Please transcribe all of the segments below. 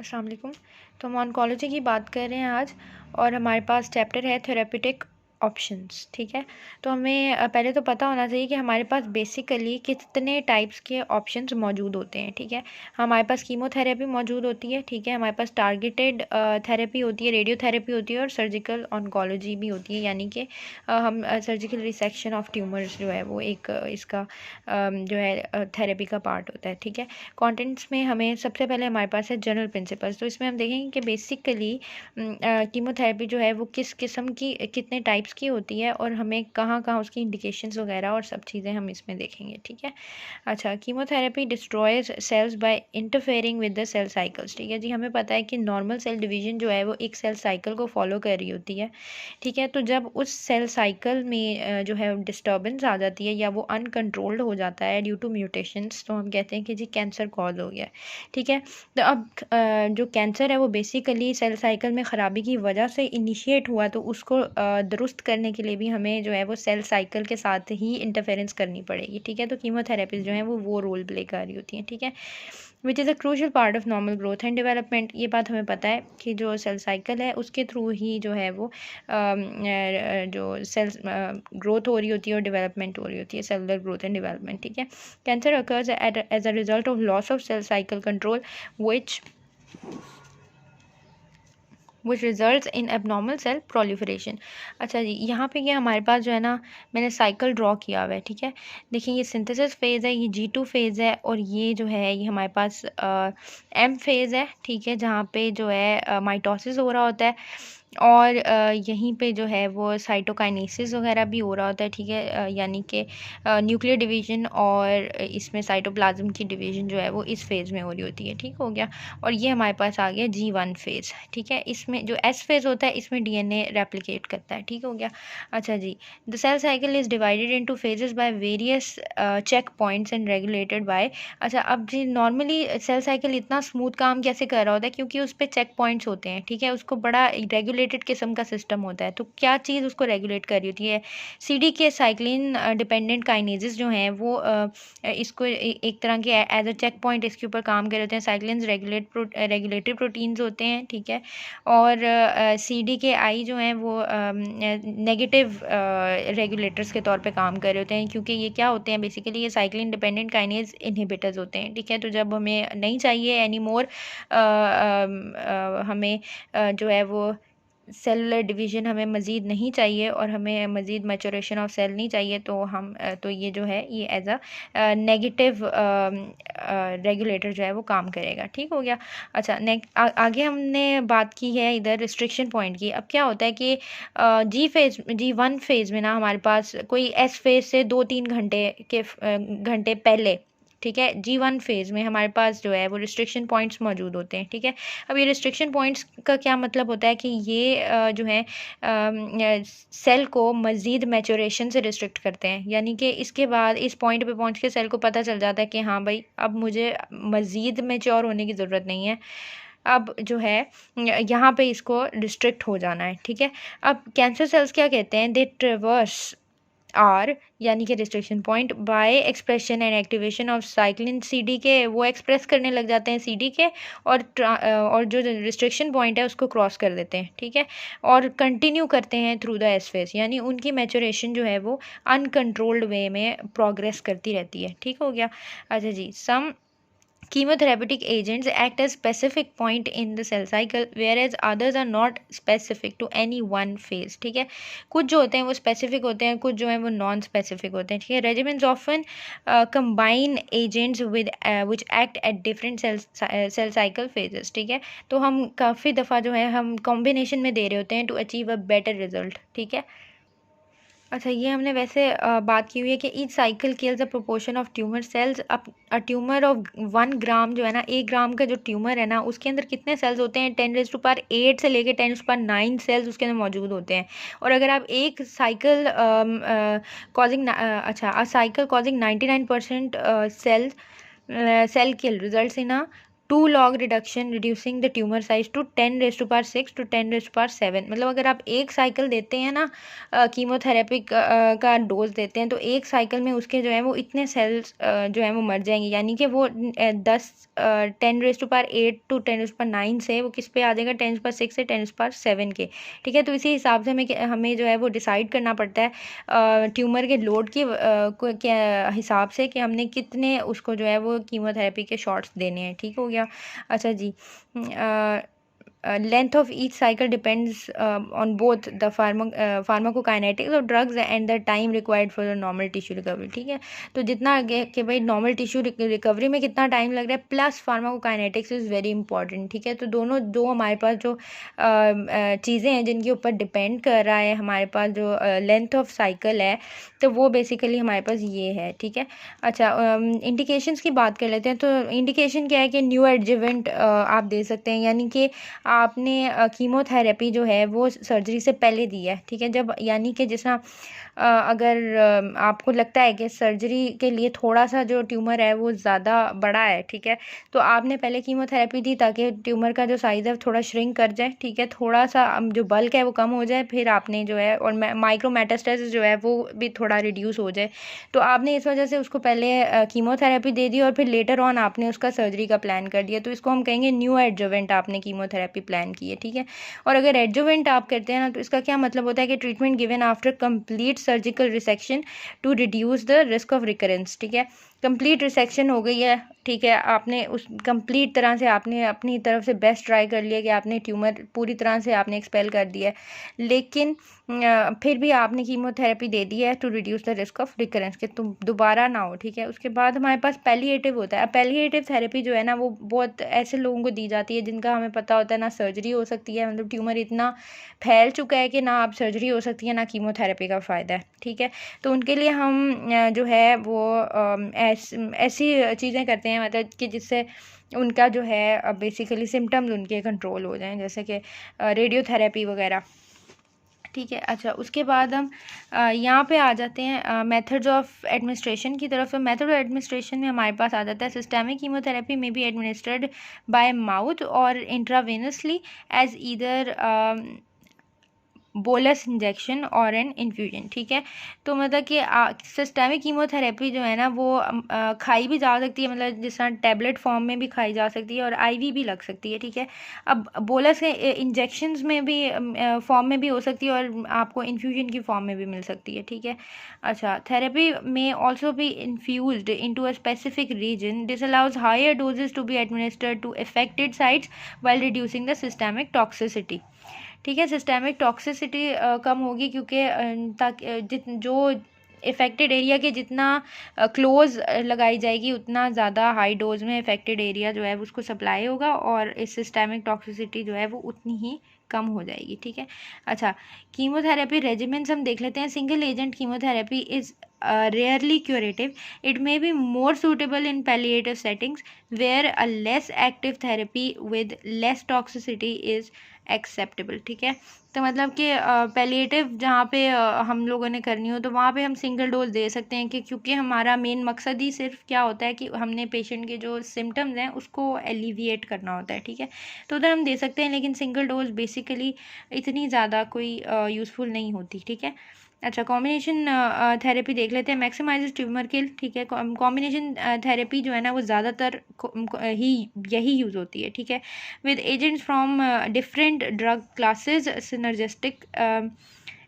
अस्सलाम वालेकुम। तो हम ऑन्कोलॉजी की बात कर रहे हैं आज, और हमारे पास चैप्टर है थेरेप्यूटिक ऑप्शंस। ठीक है, तो हमें पहले तो पता होना चाहिए कि हमारे पास बेसिकली कितने टाइप्स के ऑप्शंस मौजूद होते हैं। ठीक है, हमारे पास कीमोथेरेपी मौजूद होती है। ठीक है, हमारे पास टारगेटेड थेरेपी होती है, रेडियोथेरेपी होती है, और सर्जिकल ऑन्कोलॉजी भी होती है, यानी कि हम सर्जिकल रिसेक्शन ऑफ ट्यूमर्स जो है वो एक इसका जो है थेरेपी का पार्ट होता है। ठीक है, कंटेंट्स में हमें सबसे पहले हमारे पास है जनरल प्रिंसिपल्स। तो इसमें हम देखेंगे कि बेसिकली कीमोथेरेपी जो है वो किस किस्म की, कितने टाइप्स की होती है, और हमें कहाँ कहाँ उसकी इंडिकेशंस वगैरह और सब चीज़ें हम इसमें देखेंगे। ठीक है, अच्छा, chemotherapy destroys cells by interfering with the cell cycles. ठीक है जी, हमें पता है कि नॉर्मल सेल डिवीजन जो है वो एक सेल साइकिल को फॉलो कर रही होती है। ठीक है, तो जब उस सेल साइकिल में जो है डिस्टर्बेंस आ जाती है या वो अनकंट्रोल्ड हो जाता है ड्यू टू म्यूटेशंस, तो हम कहते हैं कि जी कैंसर कॉज हो गया। ठीक है, तो अब जो कैंसर है वो बेसिकली सेल साइकिल में ख़राबी की वजह से इनिशिएट हुआ, तो उसको दुरुस्त करने के लिए भी हमें जो है वो सेल साइकिल के साथ ही इंटरफेरेंस करनी पड़ेगी। ठीक है, तो कीमोथेरेपीज जो हैं वो रोल प्ले कर रही होती हैं। ठीक है, which is a crucial part of normal growth and development. ये बात हमें पता है कि जो सेल साइकिल है उसके थ्रू ही जो है वो जो सेल ग्रोथ हो रही होती है और डेवलपमेंट हो रही होती है, सेलुलर ग्रोथ एंड डेवलपमेंट। ठीक है, cancer occurs as a result of loss of cell cycle control which results in abnormal cell proliferation। अच्छा जी, यहाँ पे ये हमारे पास जो है ना, मैंने साइकिल ड्रॉ किया हुआ है। ठीक है, देखिए ये सिंथेसिस फेज़ है, ये G2 फेज़ है, और ये जो है ये हमारे पास M फेज़ है। ठीक है, जहाँ पे जो है माइटोसिस हो रहा होता है, और यहीं पे जो है वो साइटोकाइनेसिस वगैरह भी हो रहा होता है। ठीक है, यानी कि न्यूक्लियर डिवीजन और इसमें साइटोप्लाज्म की डिवीजन जो है वो इस फेज़ में हो रही होती है। ठीक हो गया, और ये हमारे पास आ गया G1 फेज़। ठीक है, इसमें जो S फेज़ होता है इसमें DNA रेप्लिकेट करता है। ठीक हो गया, अच्छा जी, the cell cycle is divided into phases by various checkpoints and regulated by. अच्छा, अब जी नॉर्मली सेल साइकिल इतना स्मूथ काम कैसे कर रहा होता है, क्योंकि उस पर चेक पॉइंट्स होते हैं। ठीक है, उसको बड़ा रेगुलेटेड किस्म का सिस्टम होता है। तो क्या चीज़ उसको रेगुलेट कर रही होती है? CDK साइक्लिन डिपेंडेंट काइनेजेस जो हैं वो इसको एक तरह के एज अ चेक पॉइंट इसके ऊपर काम कर रहे होते हैं। साइक्लिन्स रेगुलेटरी प्रोटीन्स होते हैं। ठीक है, और CDKI जो हैं वो नेगेटिव रेगुलेटर्स के तौर पे काम कर रहे होते हैं, क्योंकि ये क्या होते हैं, बेसिकली ये साइक्लिन डिपेंडेंट काइनेज इनहिबिटर्स होते हैं। ठीक है, तो जब हमें नहीं चाहिए एनी मोर, हमें जो है वो सेलुलर डिवीजन हमें मज़ीद नहीं चाहिए, और हमें मज़ीद मैचुरेशन ऑफ सेल नहीं चाहिए, तो हम तो ये जो है ये एज अ नेगेटिव रेगुलेटर जो है वो काम करेगा। ठीक हो गया, अच्छा आगे हमने बात की है इधर रिस्ट्रिक्शन पॉइंट की। अब क्या होता है कि G1 फेज़ में ना हमारे पास कोई S फेज़ से 2-3 घंटे पहले, ठीक है, G1 फेज़ में हमारे पास जो है वो रिस्ट्रिक्शन पॉइंट्स मौजूद होते हैं। ठीक है, अब ये रिस्ट्रिक्शन पॉइंट्स का क्या मतलब होता है कि ये जो है सेल को मज़ीद मैचुरेशन से रिस्ट्रिक्ट करते हैं, यानी कि इसके बाद इस पॉइंट पे पहुंच के सेल को पता चल जाता है कि हाँ भाई, अब मुझे मज़ीद मैच्योर होने की ज़रूरत नहीं है, अब जो है यहाँ पे इसको रिस्ट्रिक्ट हो जाना है। ठीक है, अब कैंसर सेल्स क्या कहते हैं, दे ट्रेवर्स आर, यानी कि restriction point, by expression and activation of cyclin CDK, वो एक्सप्रेस करने लग जाते हैं CDK, और जो रिस्ट्रिक्शन पॉइंट है उसको क्रॉस कर देते हैं। ठीक है, और कंटिन्यू करते हैं थ्रू द S फेज, यानी उनकी मैचुरेशन जो है वो अनकंट्रोल्ड वे में प्रोग्रेस करती रहती है। ठीक हो गया, अच्छा जी, सम chemotherapeutic agents act as specific point in the cell cycle, whereas others are not specific to any one phase। ठीक है, कुछ जो होते हैं वो स्पेसिफिक होते हैं, कुछ जो हैं वो नॉन स्पेसिफिक होते हैं। ठीक है, regimens often combine agents with which act at different cell cycle phases। ठीक है, तो हम काफ़ी दफ़ा जो है हम कॉम्बिनेशन में दे रहे होते हैं to achieve a better result. ठीक है, अच्छा, ये हमने वैसे बात की हुई है कि each cycle kills a proportion of tumour cells. A tumour of 1 ग्राम जो है ना, 1 ग्राम का जो ट्यूमर है ना, उसके अंदर कितने सेल्स होते हैं, 10⁸ से लेके 10⁹ सेल्स उसके अंदर मौजूद होते हैं। और अगर आप एक cycle causing a cycle causing 99% cell kill results in a 2 log reduction reducing the tumour size to 10⁻6 to 10⁻7। मतलब अगर आप एक साइकिल देते हैं ना कीमोथेरेपी का डोज देते हैं तो एक साइकिल में उसके जो है वो इतने सेल्स जो है वो मर जाएंगे, यानी कि वो 10⁻8 टू 10⁻9 से वो किस पे आ जाएगा, 10⁻6 से 10⁻7 के। ठीक है, तो इसी हिसाब से हमें जो है वो डिसाइड करना पड़ता है ट्यूमर के लोड के हिसाब से कि हमने कितने उसको जो है वो कीमोथेरेपी के शॉट्स देने हैं। ठीक हो गया। अच्छा जी, length of each cycle depends on both the pharmacokinetics of drugs and the time required for the normal tissue recovery। ठीक है, तो जितना आगे कि भाई नॉर्मल टिश्यू रिकवरी में कितना टाइम लग रहा है plus pharmacokinetics is very important. ठीक है, तो दोनों दो हमारे पास जो चीज़ें हैं जिनके ऊपर डिपेंड कर रहा है हमारे पास जो लेंथ ऑफ साइकिल है, तो वो बेसिकली हमारे पास ये है। ठीक है, अच्छा इंडिकेशंस की बात कर लेते हैं। तो इंडिकेशन क्या है कि न्यू एडजुवेंट आप दे सकते हैं, यानी कि आपने कीमोथेरेपी जो है वो सर्जरी से पहले दी है। ठीक है, जब यानी कि जिस तरह अगर आपको लगता है कि सर्जरी के लिए थोड़ा सा जो ट्यूमर है वो ज़्यादा बड़ा है, ठीक है, तो आपने पहले कीमोथेरेपी दी ताकि ट्यूमर का जो साइज़ है थोड़ा श्रिंक कर जाए। ठीक है, थोड़ा सा जो बल्क है वो कम हो जाए, फिर आपने जो है और माइक्रो मेटास्टेसिस जो है वो भी थोड़ा रिड्यूस हो जाए, तो आपने इस वजह से उसको पहले कीमोथेरेपी दे दी और फिर लेटर ऑन आपने उसका सर्जरी का प्लान कर दिया, तो इसको हम कहेंगे न्यू एडजुवेंट आपने कीमोथेरेपी प्लान की है। ठीक है, और अगर एडजुवेंट आप करते हैं ना तो इसका क्या मतलब होता है कि treatment given after complete surgical resection to reduce the risk of recurrence. ठीक है, कंप्लीट रिसेक्शन हो गई है, ठीक है, आपने उस कंप्लीट तरह से आपने अपनी तरफ से बेस्ट ट्राई कर लिया कि आपने ट्यूमर पूरी तरह से आपने एक्सपेल कर दिया है, लेकिन फिर भी आपने कीमोथेरेपी दे दी है to reduce the risk of recurrence के तुम दोबारा ना हो। ठीक है, उसके बाद हमारे पास पैलिएटिव होता है। पैलिएटिव थेरेपी जो है ना वो बहुत ऐसे लोगों को दी जाती है जिनका हमें पता होता है ना सर्जरी हो सकती है, मतलब ट्यूमर इतना फैल चुका है कि ना आप सर्जरी हो सकती है ना कीमोथेरेपी का फ़ायदा है। ठीक है, तो उनके लिए हम जो है वो ऐसी चीज़ें करते हैं मतलब कि जिससे उनका जो है बेसिकली सिम्टम्स उनके कंट्रोल हो जाएं, जैसे कि रेडियोथेरेपी वगैरह। ठीक है, अच्छा उसके बाद हम यहाँ पे आ जाते हैं मेथड्स ऑफ एडमिनिस्ट्रेशन की तरफ। मेथड ऑफ एडमिनिस्ट्रेशन में हमारे पास आ जाता है सिस्टेमिक कीमोथेरेपी में बी एडमिनिस्ट्रेड बाय माउथ और intravenously as either bolus injection और एन इन्फ्यूजन। ठीक है, तो मतलब कि सिस्टेमिक कीमोथेरेपी जो है ना वो खाई भी जा सकती है, मतलब जिस तरह टैबलेट फॉर्म में भी खाई जा सकती है और आईवी भी लग सकती है। ठीक है, अब बोलस के इंजेक्शंस में भी फॉर्म में भी हो सकती है और आपको इन्फ्यूजन की फॉर्म में भी मिल सकती है। ठीक है, अच्छा थेरेपी में ऑल्सो भी infused into a specific region. This allows higher doses to be administered to affected sites while reducing the systemic toxicity. ठीक है, सिस्टेमिक टॉक्सिसिटी कम होगी क्योंकि ताकि जो इफ़ेक्टेड एरिया के जितना क्लोज लगाई जाएगी उतना ज़्यादा हाई डोज में इफ़ेक्टेड एरिया जो है उसको सप्लाई होगा और इस सिस्टेमिक टॉक्सिसिटी जो है वो उतनी ही कम हो जाएगी। ठीक है, अच्छा कीमोथेरेपी रेजिमेंट्स हम देख लेते हैं। Single agent chemotherapy is rarely curative. It may be more suitable in palliative settings where a less active therapy with less toxicity is acceptable। ठीक है, तो मतलब कि पैलिएटिव जहाँ पे हम लोगों ने करनी हो तो वहाँ पे हम सिंगल डोज दे सकते हैं कि क्योंकि हमारा मेन मकसद ही सिर्फ क्या होता है कि हमने पेशेंट के जो सिम्टम्स हैं उसको एलिविएट करना होता है। ठीक है, तो उधर हम दे सकते हैं, लेकिन सिंगल डोज बेसिकली इतनी ज़्यादा कोई यूज़फुल नहीं होती। ठीक है, अच्छा कॉम्बिनेशन थेरेपी देख लेते हैं। मैक्सिमाइज ट्यूमर किल। ठीक है, कॉम्बिनेशन थेरेपी जो है ना वो ज़्यादातर ही यही यूज़ होती है। ठीक है, with agents from different drug classes synergistic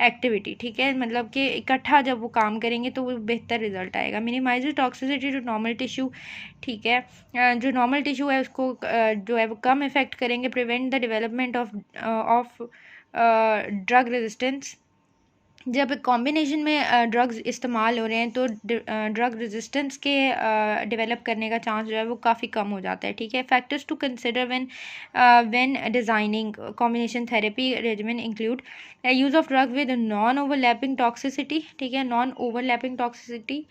activity. ठीक है, मतलब कि इकट्ठा जब वो काम करेंगे तो वो बेहतर रिजल्ट आएगा। Minimise toxicity to normal tissue. ठीक है, जो नॉर्मल टिश्यू है उसको जो है वो कम इफेक्ट करेंगे। Prevent the development of drug resistance. जब कॉम्बिनेशन में ड्रग्स इस्तेमाल हो रहे हैं तो ड्रग रेजिस्टेंस के डेवलप करने का चांस जो है वो काफ़ी कम हो जाता है। ठीक है, factors to consider when designing combination therapy regimen include use of drug with non overlapping toxicity. ठीक है, नॉन ओवरलैपिंग टॉक्सिसिटी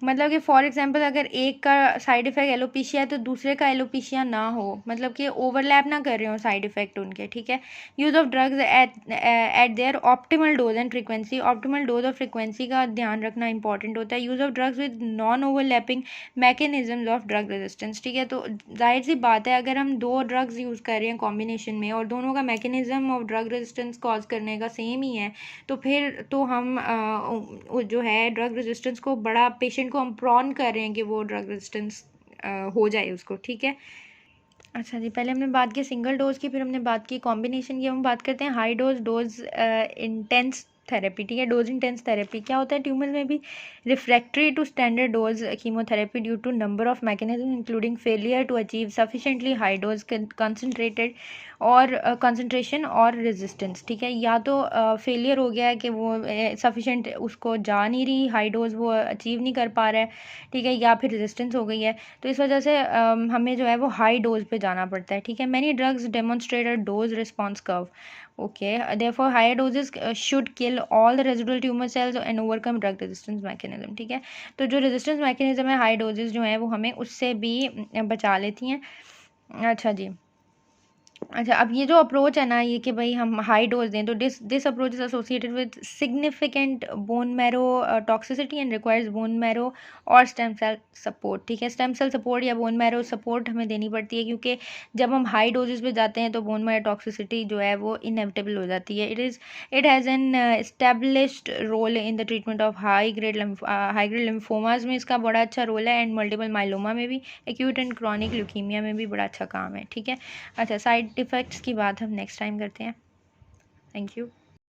मतलब कि फॉर एग्जांपल अगर एक का साइड इफ़ेक्ट एलोपेशिया है तो दूसरे का एलोपेशिया ना हो, मतलब कि ओवरलैप ना कर रहे हो साइड इफ़ेक्ट उनके, ठीक है। Use of drugs eight there optimal dose and frequency, optimal dose और फ्रीक्वेंसी का ध्यान रखना इंपॉर्टेंट होता है। Use of drugs with non overlapping mechanisms of drug resistance, ठीक है। तो जाहिर सी बात है अगर हम दो ड्रग्स यूज़ कर रहे हैं कॉम्बिनेशन में और दोनों का mechanism of drug resistance cause करने का सेम ही है, तो फिर तो हम जो है ड्रग रेजिस्टेंस को बड़ा पेशेंट को हम प्रॉन कर रहे हैं कि वो ड्रग रेजिस्टेंस हो जाए उसको, ठीक है। अच्छा जी, पहले हमने बात की सिंगल डोज़ की, फिर हमने बात की कॉम्बिनेशन की। हम बात करते हैं हाई डोज इंटेंस थेरेपी, ठीक है। डोज इंटेंस थेरेपी क्या होता है? ट्यूमर में भी refractory to standard dose chemotherapy due to number of mechanism including failure to achieve sufficiently high dose concentrated और कंसनट्रेशन और रेजिस्टेंस, ठीक है। या तो फेलियर हो गया है कि वो सफिशेंट उसको जा नहीं रही हाई डोज, वो अचीव नहीं कर पा रहा है, ठीक है, या फिर रेजिस्टेंस हो गई है, तो इस वजह से हमें जो है वो हाई डोज पे जाना पड़ता है, ठीक है। Many drugs demonstrate a dose response curve, okay, therefore higher doses should kill all the residual tumour cells and overcome drug resistance mechanism, ठीक है। तो जो रेजिस्टेंस मैकेनिज्म है हाई डोजेस जो है वो हमें उससे भी बचा लेती हैं। अच्छा जी, अच्छा, अब ये जो अप्रोच है ना, ये कि भाई हम हाई डोज दें, तो this approach is associated with significant bone marrow toxicity and requires bone marrow और स्टेम सेल सपोर्ट, ठीक है। स्टेम सेल सपोर्ट या बोन मैरो सपोर्ट हमें देनी पड़ती है क्योंकि जब हम हाई डोजेस पे जाते हैं तो बोन मैरो टॉक्सिसिटी जो है वो इनएविटेबल हो जाती है। It has an established role in the treatment of high grade lymphomas में इसका बड़ा अच्छा रोल है, एंड मल्टीपल माइलोमा में भी, एक्यूट एंड क्रॉनिक ल्यूकीमिया में भी बड़ा अच्छा काम है, ठीक है। अच्छा, साइड इफ़ेक्ट्स की बात हम नेक्स्ट टाइम करते हैं। Thank you.